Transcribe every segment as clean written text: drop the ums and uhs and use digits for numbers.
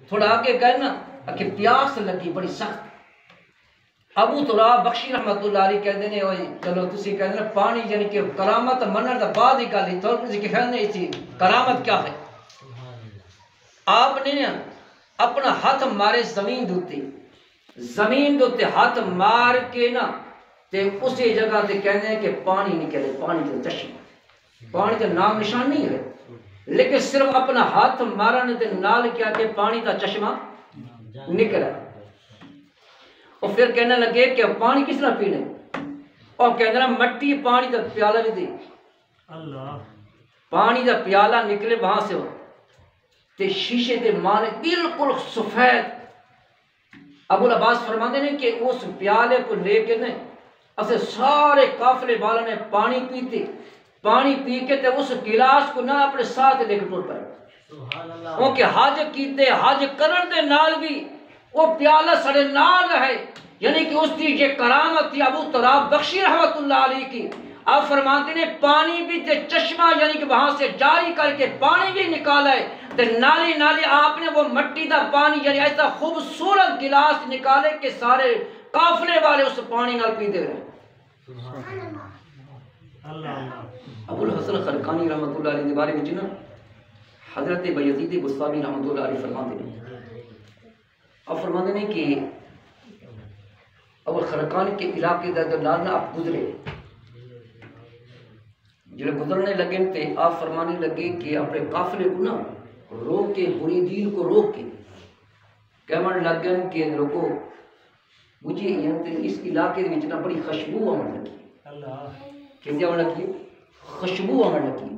تھوڑا آگے گئے نا کہ پیاس لگی بڑی سخت. ابو تراب بخشی رحمت اللہ علیہ کہتے ہیں چلو تسی کہتے ہیں پانی یعنی کہ کرامت منن دا بعد ہی گل تو تسی کہتے ہیں اسی کرامت کیا ہے. آپ نے اپنا ہاتھ مارے زمین دوتے ہاتھ مار کے نا تے اسی جگہ تے کہتے ہیں کہ پانی نکلے. پانی تے چشمہ پانی تے نام نشان نہیں ہے لیکن صرف اپنا ہاتھ مارنے تے نال کیا کہ پانی کا چشمہ نکلا. اور پھر کہنے لگے کہ پانی کس طرح پینے اور کہنے لگا مٹی پانی کا پیالہ بھی دے. پانی کا پیالہ نکلے وہاں سے تے شیشے دے مانے بالکل سفید. ابو العباس فرماتے ہیں کہ اس پیالے کو لے کے نے اسے سارے قافلے والوں نے پانی پیتے. پانی پی کے تے اس گلاس کو نہ اپنے ساتھ لے کے ٹر پائے. کیونکہ حج کیتے حج کرن دے نال بھی وہ پیالہ سڑے نال رہے. یعنی کہ اس کی یہ کرامت تھی ابو تراب بخشی رحمت اللہ علیہ کی. آپ فرماتے ہیں پانی بھی تے چشمہ یعنی کہ وہاں سے جاری کر کے پانی بھی نکالا ہے تے نالی آپ نے وہ مٹی دا پانی یعنی ایسا خوبصورت گلاس نکالے کہ سارے قافلے والے اس پانی نال پیتے رہے. ابو الحسن خرقانی رحمت اللہ علیہ کے بارے میں جنا حضرت بایزید بستامی رحمت اللہ علیہ فرماتے ہیں. اب فرماتے ہیں کہ ابو خرقانی کے علاقے درمیان نہ آپ گزرے جب گزرنے لگے تھے آپ فرمانے لگے کہ اپنے قافلے کو نہ روک کے مریدین کو روک کے کہنے لگے کہ لوگوں مجھے اس علاقے میں اتنا بڑی خوشبو آنے لگی. کیسے آنے لگی؟ خوشبو آنے لگی.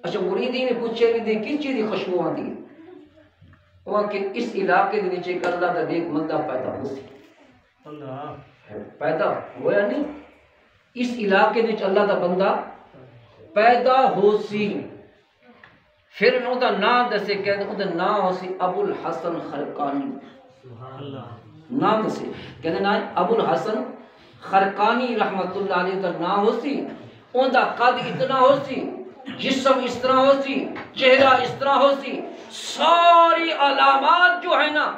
اچھا مریدین نے پوچھے کہ کس چیز کی خوشبو آتی ہے؟ وہ کہ اس علاقے میں ایک اللہ کا نیک بندہ پیدا ہو سی. پیدا ہوا نہیں اس علاقے میں اللہ کا بندہ پیدا ہو سی. پھر انہوں دا نام دسے کہتے انہوں دا نام ہو سی ابو الحسن خرقانی. نام دسے کہتے نام ابو الحسن خرقانی رحمت اللہ علیہ دا نام ہو سی. ان دا قد اتنا ہو سی جسم اس طرح ہو سی چہرہ اس طرح ہو سی. ساری علامات جو ہے نا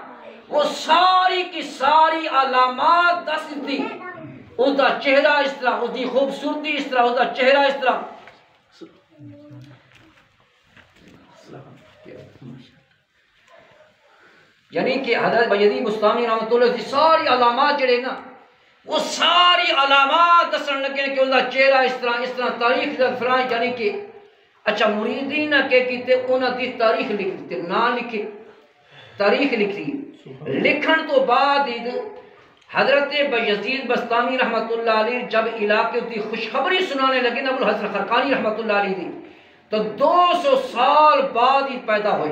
وہ ساری کی ساری علامات دس دی. اس دا چہرہ اس طرح اس دی خوبصورتی اس طرح اس دا چہرہ اس طرح. یعنی کہ حضرت بایزید بستامی رحمۃ اللہ کی ساری علامات جڑے نا وہ ساری علامات دسن لگے کہ اس دا چہرہ اس طرح تاریخ فلان. یعنی کہ اچھا مریدین نے کہ کیتے انہاں دی تاریخ لکھ دیتے نہ لکھے تاریخ لکھی. لکھن تو بعد حضرت بایزید بستامی رحمت اللہ علیہ جب علاقے کی خوشخبری سنانے لگے نا ابو الحسن خرقانی رحمت اللہ علیہ دی تو 200 سال بعد ہی پیدا ہوئے.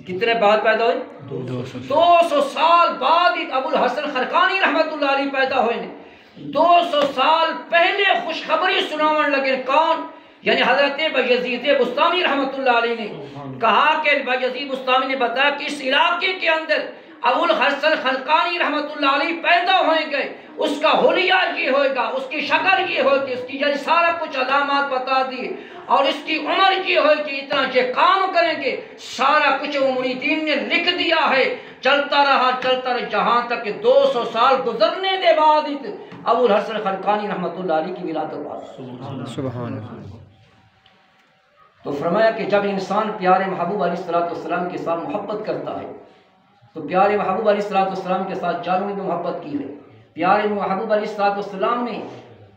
کتنے بعد پیدا ہوئے؟ 200 سال بعد ہی ابو الحسن خرقانی رحمت اللہ علیہ پیدا ہوئے. 200 سال پہلے خوشخبری سناون لگے کون؟ یعنی حضرت بایزید بستامی رحمت اللہ علیہ نے کہا کہ بایزید بستامی نے بتایا کہ اس علاقے کے اندر ابو الحسن خرقانی رحمت اللہ علیہ پیدا ہوئیں گے. اس کا حلیہ یہ ہوئے گا اس کی شکل یہ ہوئے گی اس کی یعنی سارا کچھ علامات بتا دی اور اس کی عمر یہ ہوئے کہ اتنا یہ کام کریں گے. سارا کچھ مریدین نے لکھ دیا ہے. چلتا رہا جہاں تک کہ 200 سال گزرنے کے بعد ابو الحسن خرقانی رحمت اللہ علیہ کی ولادت ہوئی. سبحان اللہ. تو فرمایا کہ جب انسان پیارے محبوب علیہ السلام کے ساتھ محبت کرتا ہے تو پیارے محبوب علیہ السلام کے ساتھ جانوں نے بھی محبت کی ہے. پیارے محبوب علیہ السلام نے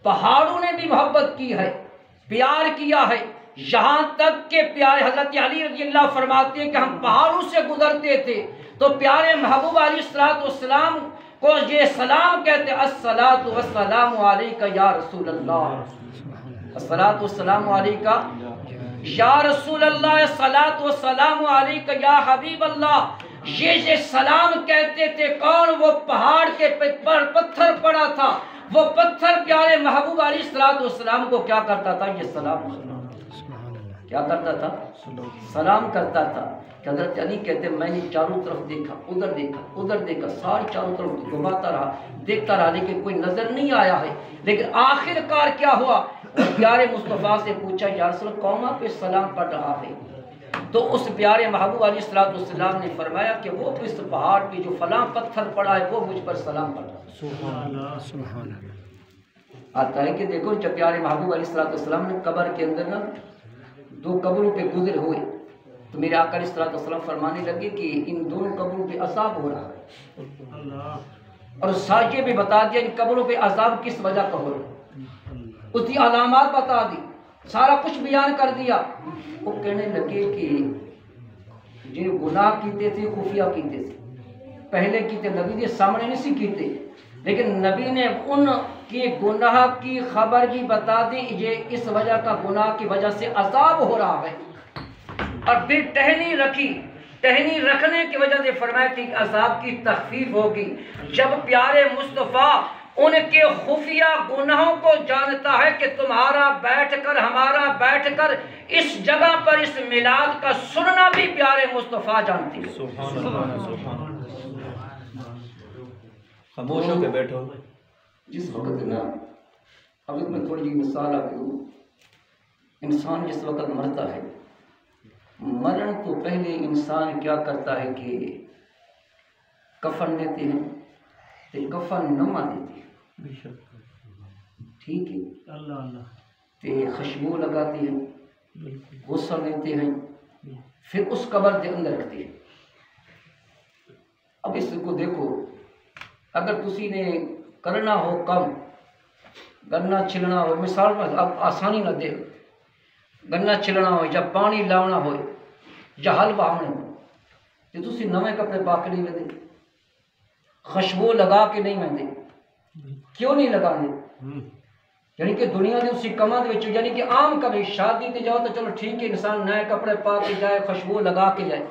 پہاڑوں نے بھی محبت کی ہے پیار کیا ہے. یہاں تک کہ پیارے حضرت علی رضی اللہ فرماتے ہیں کہ ہم پہاڑوں سے گزرتے تھے تو پیارے محبوب علیہ السلام کو یہ سلام کہتے الصلاۃ والسلام علیکہ یا رسول اللہ. الصلاۃ والسلام علیکہ یا رسول اللہ. الصلاۃ والسلام علیکہ یا حبیب اللہ. یہ سلام کہتے تھے کون؟ وہ پہاڑ کے پر پتھر پڑا تھا. وہ پتھر پیارے محبوب علیہ السلام کو کیا کرتا تھا؟ یہ سلام کیا کرتا تھا؟ سلام کرتا تھا. کہ حضرت علی کہتے ہیں میں نے چاروں طرف دیکھا ادھر دیکھا ساری چاروں طرف گھماتا رہا دیکھتا رہا لیکن کوئی نظر نہیں آیا ہے. لیکن آخر کار کیا ہوا؟ پیارے مصطفیٰ سے پوچھا یا رسول اللہ قوم پہ سلام پڑھ رہا ہے. تو اس پیارے محبوب علیہ السلام نے فرمایا کہ وہ اس پہاڑ پہ جو فلاں پتھر پڑا ہے وہ مجھ پر سلام پڑ رہا ہے۔ سبحان اللہ سبحان اللہ۔ آتا ہے کہ دیکھو جب پیارے محبوب علیہ السلام نے قبر کے اندر نا 2 قبروں پہ گزر ہوئے تو میرے آقا علیہ السلام فرمانے لگے کہ ان دونوں قبروں پہ عذاب ہو رہا ہے، اور ساتھ یہ بھی بتا دیا ان قبروں پہ عذاب کس وجہ کا ہو رہا ہے، اس کی علامات بتا دی، سارا کچھ بیان کر دیا۔ وہ کہنے لگے کہ جو گناہ کیتے تھے خفیہ کیتے تھے، پہلے کیتے نبی کے سامنے نہیں سی کیتے، لیکن نبی نے ان کی گناہ کی خبر بھی بتا دی، یہ اس وجہ کا گناہ کی وجہ سے عذاب ہو رہا ہے، اور پھر ٹہنی رکھی، ٹہنی رکھنے کی وجہ سے فرمایا کہ عذاب کی تخفیف ہوگی۔ جب پیارے مصطفیٰ ان کے خفیہ گناہوں کو جانتا ہے کہ تمہارا بیٹھ کر ہمارا بیٹھ کر اس جگہ پر اس میلاد کا سننا بھی پیارے مصطفیٰ جانتی ہے۔ سبحان اللہ سبحان اللہ۔ خاموش ہو کے بیٹھو۔ جس وقت نا اب میں تھوڑی جی مثال آپ کو، انسان جس وقت مرتا ہے، مرن تو پہلے انسان کیا کرتا ہے کہ کفن لیتے ہیں، تو کفن نما دیتے ہیں، ٹھیک ہے، اللہ اللہ، تے خوشبو لگاتے ہیں، غسل لیتے ہیں، پھر اس قبر کے اندر رکھتے ہیں۔ اب اس کو دیکھو، اگر تسی نے کرنا ہو کم، گنا چھلنا ہو، مثال میں اب آسانی نہ دے، گنا چھلنا ہو یا پانی لاؤنا ہو یا حل بہانے ہو، تو تسی نوے کپڑے پا کے نہیں میں دے، خوشبو لگا کے نہیں میں دے، کیوں نہیں لگانے؟ یعنی کہ دنیا دے اسی کماں دے وچ، یعنی کہ عام کبھی شادی تے جاؤ تو چلو ٹھیک ہے انسان نئے کپڑے پا کے جائے، خوشبو لگا کے جائے،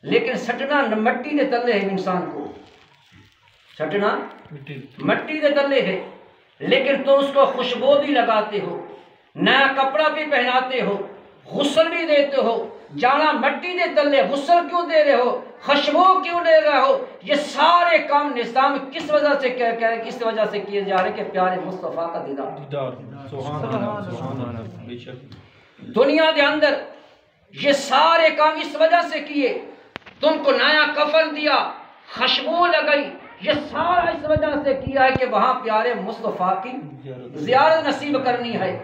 لیکن سٹنا مٹی دے تلے ہے انسان کو، سٹنا مٹی دے تلے ہے، لیکن تو اس کو خوشبو بھی لگاتے ہو، نیا کپڑا بھی پہناتے ہو، غسل بھی دیتے ہو، جانا مٹی دے تلے، غسل کیوں دے رہے ہو، خوشبو کیوں لے رہے ہو؟ یہ سارے کام نظام کس وجہ سے کس وجہ سے کیے جا رہے کہ پیارے مصطفیٰ کا دیدار۔ سبحان اللہ سبحان اللہ، بے شک دنیا کے اندر یہ سارے کام اس وجہ سے کیے، تم کو نیا کفن دیا، خوشبو لگائی، یہ سارا اس وجہ سے کیا ہے کہ وہاں پیارے مصطفیٰ کی زیارت نصیب کرنی ہے۔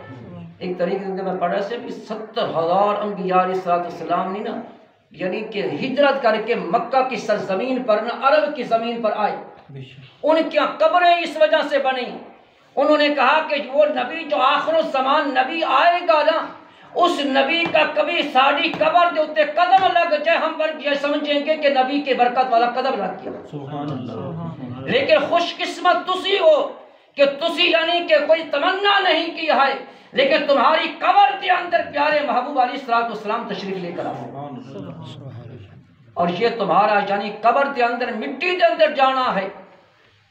ایک طریقے سے میں پڑھا سے بھی 70,000 انبیاء علیہ السلام نے نا، یعنی کہ ہجرت کر کے مکہ کی سرزمین پر نا، عرب کی زمین پر آئے، ان کی قبریں اس وجہ سے بنی، انہوں نے کہا کہ وہ نبی جو آخر الزمان نبی آئے گا نا، اس نبی کا کبھی ساری قبر دے اتے قدم لگ جائے، ہم پر یہ سمجھیں گے کہ نبی کے برکت والا قدم لگ گیا۔ سبحان اللہ۔ لیکن خوش قسمت تسی ہو کہ تسی یعنی کہ کوئی تمنا نہیں کی ہے، لیکن تمہاری قبر کے اندر پیارے محبوب علیہ السلام تشریف لے کر آئے، اور یہ تمہارا یعنی قبر کے اندر مٹی کے اندر جانا ہے،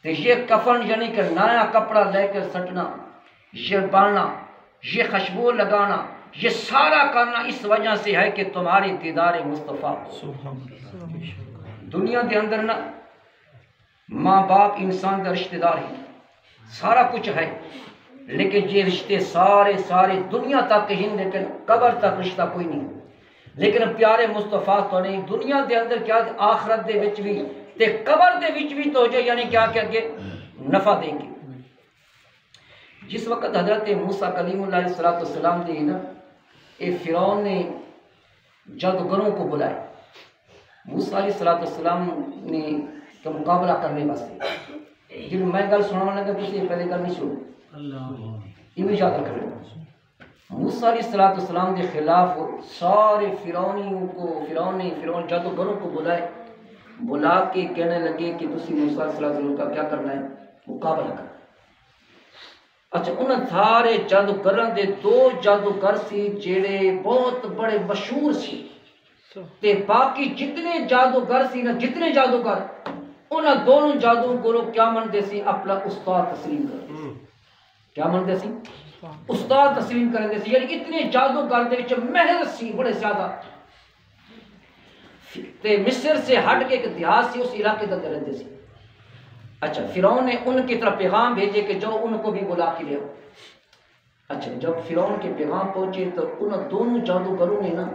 تو یہ کفن یعنی کہ نیا کپڑا لے کر سٹنا، یہ باندھنا، یہ خوشبو لگانا، یہ سارا کرنا اس وجہ سے ہے کہ تمہاری دیدار مصطفیٰ۔ دنیا کے اندر نا ماں باپ انسان کا رشتہ دار ہے، سارا کچھ ہے، لیکن یہ رشتے سارے دنیا تک ہی، لیکن قبر تک رشتہ کوئی نہیں۔ لیکن پیارے مصطفیٰ تو نہیں، دنیا دے اندر کیا آخرت دے وچ بھی تے قبر دے وچ بھی تو جو یعنی کیا کہ آگے نفع دیں گے۔ جس وقت حضرت موسیٰ کلیم اللہ علیہ السلام نے نا فرعون نے جادوگروں کو بلائے، موسیٰ علیہ السلام نے کا مقابلہ کرنے واسطے، جب میں گل سننے لگا تو یہ پہلے گل نہیں سنو، یہ یاد رکھ لیں۔ موسیٰ علیہ السلام کے خلاف سارے فرعون جادوگروں کو بلا کے کہنے لگے کہ تسی موسیٰ علیہ السلام کا کیا کرنا ہے، مقابلہ کرنا۔ اچھا انہاں سارے جادوگراں دے 2 جادوگر سی جڑے بہت بڑے مشہور سی، تے باقی جتنے جادوگر سی نا، جتنے جادوگر انہاں دونوں جادوگروں کیا منتے سی، اپنا استاد تسلیم کرتے سی، کیا منتے سی، استاد تسلیم کرتے سی، یعنی اتنے جادوگر دے وچ ماہر سی بڑے زیادہ۔ تے مصر سے ہٹ کے ایک دیہات سی، اس علاقے تک رہتے سی۔ اچھا فرعون نے ان کی طرف پیغام بھیجے کہ جو ان کو بھی بلا کے لے آؤ۔ اچھا جب فرعون کے پیغام پہنچے تو ان دونوں جادوگروں نے نا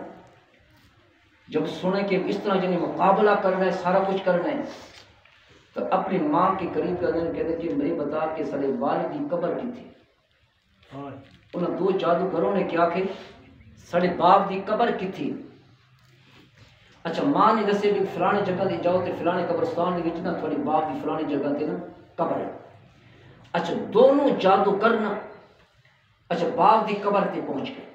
جب سنے کہ اس طرح یعنی مقابلہ کرنا ہے، سارا کچھ کرنا ہے، تو اپنی ماں کے قریب کر دیں، کہتے کہ میری بتا کہ سارے والد کی قبر کی تھی. انہوں دو جادوگروں نے کیا کہ سارے باپ کی قبر کی تھی. اچھا ماں نے دسے بھی فلانے جگہ دے جاؤ تے فلانے قبرستان دے وچ نا تھوڑی باپ کی فلانی جگہ تے نا قبر ہے. اچھا دونوں جادوگر نا اچھا باپ کی قبر تے پہنچ گئے.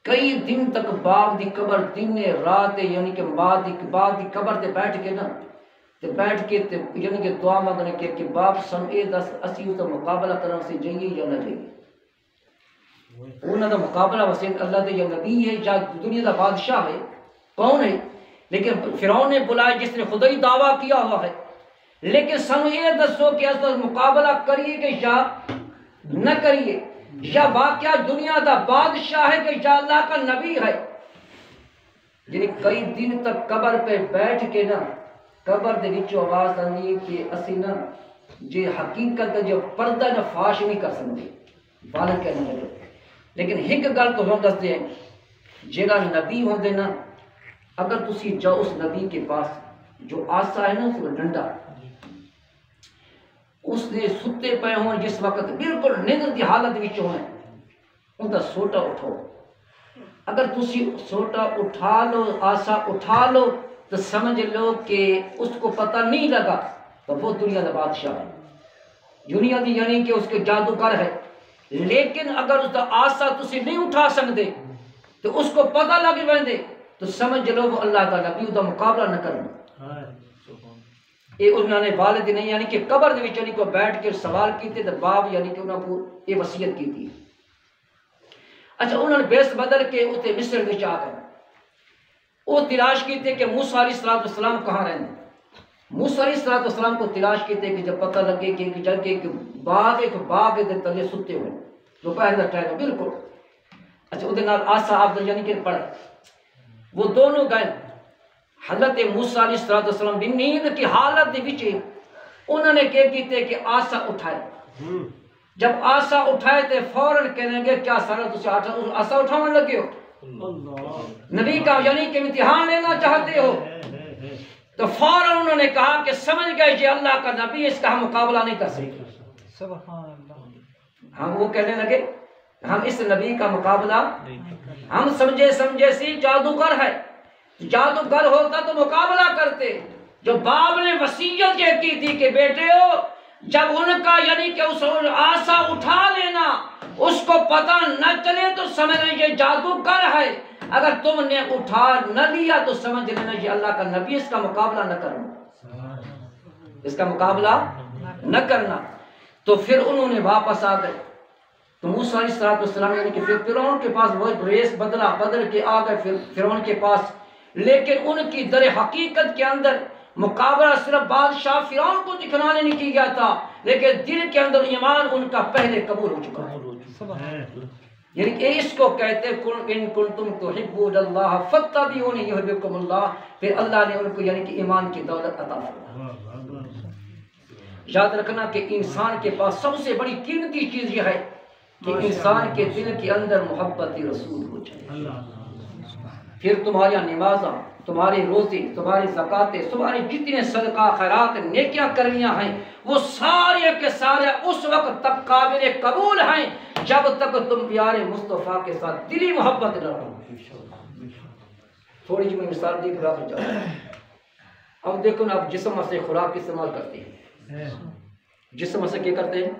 کئی دن تک باپ دی قبر دن رات یعنی کہ باپ دی قبر تے بیٹھ کے نا تے بیٹھ کے تے یعنی کہ دعا مانگنے کہ باپ سن اے دس اسی اس دا مقابلہ کرن سے جائیے یا نہ جائیے. انہاں دا مقابلہ وسین اللہ دے یا نبی ہے یا دنیا دا بادشاہ ہے کون ہے، لیکن فرعون نے بلایا جس نے خدائی دعویٰ کیا ہوا ہے. لیکن سن اے دسو کہ اس دا مقابلہ کریے کہ یا نہ کریے، یا واقعہ دنیا دا بادشاہ ہے کہ یا اللہ کا نبی ہے. یعنی کئی دن تک قبر پہ بیٹھ کے نا قبر دے وچوں آواز آندی کہ اسی نا جے حقیقت جو پردہ نہ فاش نہیں کر سکتے والد کہنے لگے. لیکن ایک گل تو ہم دس دیں جیڑا نبی ہوندے نا اگر تسی جاؤ اس نبی کے پاس جو آسا ہے نا اس کو ڈنڈا اس نے ستے پے ہوں جس وقت بالکل نیند کی حالت وچ ہوئے ان کا سوٹا اٹھاؤ. اگر تسی سوٹا اٹھا لو آسا اٹھا لو تو سمجھ لو کہ اس کو پتہ نہیں لگا تو وہ دنیا کا بادشاہ ہے، دنیا دی یعنی کہ اس کے جادوگر ہے. لیکن اگر اس کا آسا تسی نہیں اٹھا سکتے تو اس کو پتہ لگ ویندے تو سمجھ لو وہ اللہ کا نبی دا مقابلہ نہ کرنا. یہ انہوں نے والد نہیں یعنی کہ قبر دے وچ یعنی کو بیٹھ کے سوال کیتے تو باپ یعنی کہ انہوں کو یہ وصیت کی تھی. اچھا انہوں نے بیس بدل کے اتنے مصر وچ آ گئے، وہ تلاش کیتے کہ موسیٰ علیہ السلام کہاں رہنے. موسیٰ علیہ السلام کو تلاش کیتے کہ جب پتہ لگے کہ ایک جگہ ایک باغ دے تلے ستے ہوئے دوپہر دا ٹائم بالکل. اچھا وہ نال آسا آپ یعنی کہ پڑھے وہ دونوں گئے. حضرت موسیٰ علیہ السلام بھی نیند کی حالت دے وچ انہوں نے کیا کیتے کہ آسا اٹھائے. جب آسا اٹھائے تے فوراً کہنے گے کیا سارا تسی آسا اٹھانے لگے ہو، نبی کا یعنی کہ امتحان لینا چاہتے ہو. تو فوراً انہوں نے کہا کہ سمجھ گئے یہ اللہ کا نبی اس کا ہم مقابلہ نہیں کر سکتے. سبحان اللہ. ہم وہ کہنے لگے ہم اس نبی کا مقابلہ ہم سمجھے سی جادوگر ہے، جادوگر ہوتا تو مقابلہ کرتے. جو باپ نے وصیت یہ کی تھی کہ بیٹے ہو جب ان کا یعنی کہ اس آسا اٹھا لینا اس کو پتہ نہ چلے تو سمجھ لیں یہ جادوگر ہے، اگر تم نے اٹھا نہ لیا تو سمجھ لینا یہ اللہ کا نبی اس کا مقابلہ نہ کرنا، اس کا مقابلہ نہ کرنا. تو پھر انہوں نے واپس آ گئے. تو موسیٰ علیہ السلام یعنی کہ پھر فرعون کے پاس وہ ریس بدل کے آ گئے پھر فرعون کے پاس. لیکن ان کی در حقیقت کے اندر مقابلہ صرف بادشاہ فرعون کو دکھلانے نہیں کی گیا تھا، لیکن دل کے اندر ایمان ان کا پہلے قبول ہو چکا ہے. یعنی کہ اس کو کہتے ان کنتم تحبون اللہ فاتبعونی یحببکم اللہ. پھر اللہ نے ان کو یعنی کہ ایمان کی دولت عطا فرمائی. یاد رکھنا کہ انسان کے پاس سب سے بڑی قیمتی چیز یہ ہے کہ انسان کے دل کے اندر محبت رسول ہو جائے. پھر تمہاری نمازاں، تمہاری روزی، تمہاری زکاتیں، تمہاری جتنے صدقہ خیرات نیکیاں کرنیاں ہیں وہ سارے کے سارے اس وقت تک قابل قبول ہیں جب تک تم پیارے مصطفیٰ کے ساتھ دلی محبت نہ رہو. تھوڑی جی میں مثال دیکھ رہا ہوں. اب دیکھو نا آپ جسم سے خوراک استعمال کرتے ہیں، جسم سے کیا کرتے ہیں؟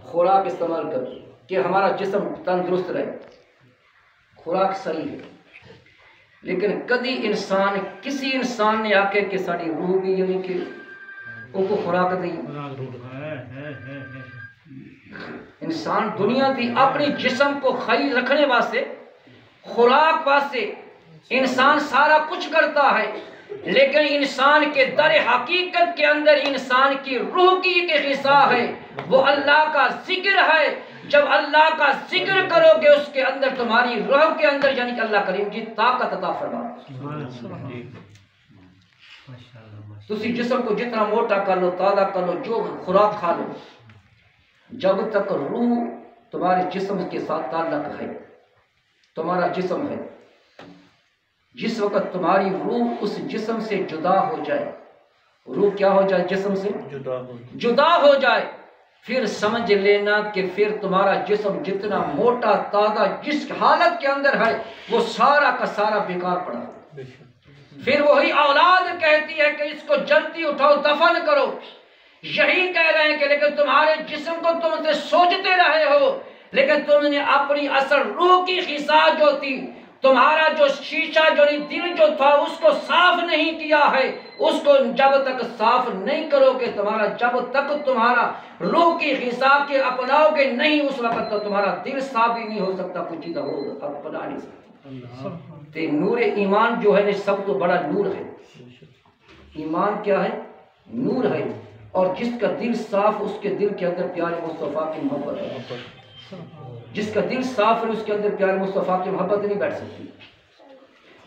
خوراک استعمال کرتے ہیں کہ ہمارا جسم تندرست رہے، خوراک صحیح ہے. لیکن کدی کسی انسان نے آ کے کہ ساری روح بھی یعنی کہ وہ کو خوراک دی. انسان دنیا دی اپنی جسم کو خیر رکھنے واسطے خوراک واسطے انسان سارا کچھ کرتا ہے، لیکن انسان کے در حقیقت کے اندر انسان کی روح کی ایک حصہ ہے وہ اللہ کا ذکر ہے. جب اللہ کا ذکر کرو گے اس کے اندر تمہاری روح کے اندر یعنی کہ اللہ کریم جی طاقت عطا فرمائے. تسی جسم کو جتنا موٹا کر لو، تازہ کر لو، جو خوراک کھا لو، جب تک روح تمہارے جسم کے ساتھ تعلق ہے، تمہارا جسم ہے جس وقت تمہاری روح اس جسم سے جدا ہو جائے، روح کیا ہو جائے؟ جسم سے جدا ہو جائے، پھر سمجھ لینا کہ پھر تمہارا جسم جتنا موٹا تازہ جس حالت کے اندر ہے وہ سارا کا سارا بیکار پڑا ہے۔ پھر وہی اولاد کہتی ہے کہ اس کو جلدی اٹھاؤ دفن کرو، یہی کہہ رہے ہیں کہ لیکن تمہارے جسم کو تم سے سوچتے رہے ہو، لیکن تم نے اپنی اصل روح کی غذا جو تھی، تمہارا جو شیشہ جو دل جو تھا اس کو صاف نہیں کیا ہے، اس کو جب تک صاف نہیں کرو گے تمہارا، جب تک تمہارا روح کی غذا کے اپناؤ گے نہیں، اس وقت تو تمہارا دل صاف ہی نہیں ہو سکتا، کچھ چیز ہوگا اپنا نہیں سکتا۔ تے نور ایمان جو ہے سب تو بڑا نور ہے۔ ایمان کیا ہے؟ نور ہے، اور جس کا دل صاف اس کے دل کے اندر پیارے مصطفیٰ کی محبت ہے، جس کا دل صاف ہے اس کے اندر پیارے مصطفیٰ کی محبت نہیں بیٹھ سکتی،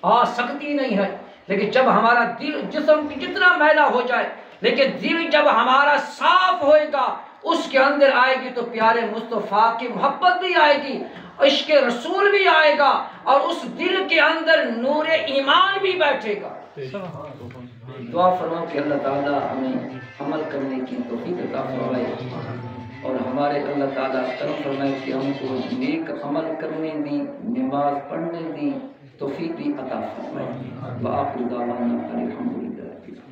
آ سکتی نہیں ہے۔ لیکن جب ہمارا دل جسم جتنا میلا ہو جائے لیکن دل جب ہمارا صاف ہوئے گا اس کے اندر آئے گی تو پیارے مصطفیٰ کی محبت بھی آئے گی، عشق رسول بھی آئے گا، اور اس دل کے اندر نور ایمان بھی بیٹھے گا۔ دعا فرماؤ کہ اللہ تعالیٰ ہمیں عمل کرنے کی توفیق عطا فرمائے، اور ہمارے اللہ تعالیٰ کرم فرمائے کہ ہم کو نیک عمل کرنے دی، نماز پڑھنے دی توفیق بھی عطا فرمائے۔ وآخر دعوانا الحمدللہ۔